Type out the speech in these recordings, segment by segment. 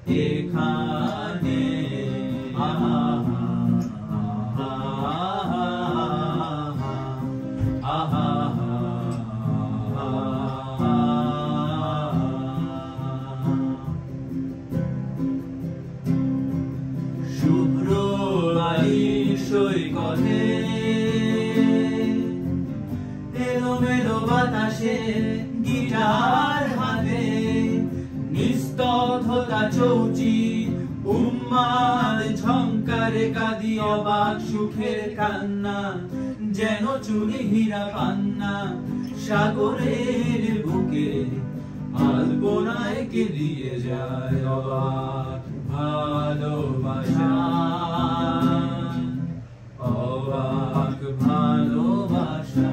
এখানে শুভ্র বালির সৈকতে এলোমেলো বাতাসে গিটার হাতে নিস্তব্ধতা চৌচি উম্মাদ ঝংকারে কাঁদি অবাক সুখের কান্না যেন চুনি হীরা পান্না সাগরের বুকে আলপনায় কে দিয়ে যায় অবাক ভালোবাসা অবাক ভালোবাসা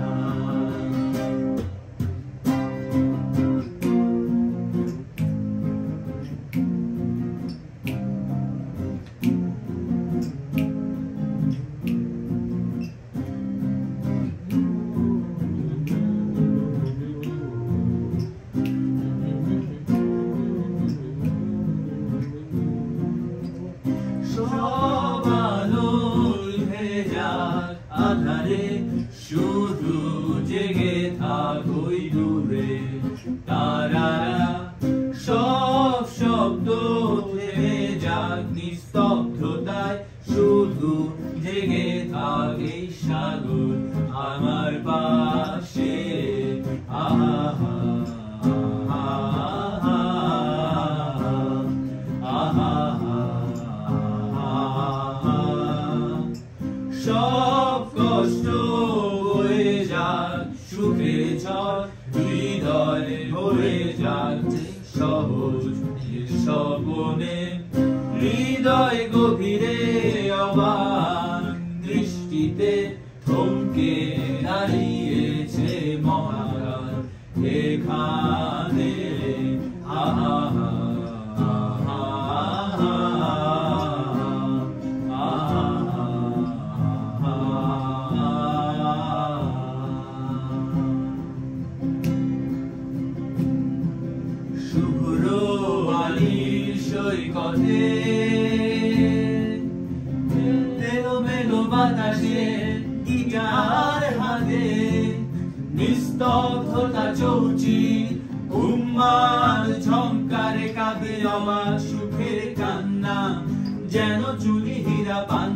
সব আলোর ভেজাল আধারে শুধু জেগে থাকোই দূরে তারারা সব শব্দ থেমে যাক নিস্তব্ধতায় শুধু জেগে থাকে সাগর আমার পাশে আহা সব কষ্ট হয়ে যাক সুখের ঝড় হৃদয়ে ভরে যাক সহজ স্বপনে হৃদয় গভীরে অবাক দৃষ্টিতে থমকে দাঁড়িয়েছে মহাকাল এখানে আহা শুভ্র বালির সৈকতে এলোমেলো বাতাসে গিটার হাতে নিস্তব্ধতা চৌচি উম্মাদ ঝংকারে কাঁদে অবাক সুখের কান্না যেন চুনি হীরা পান্না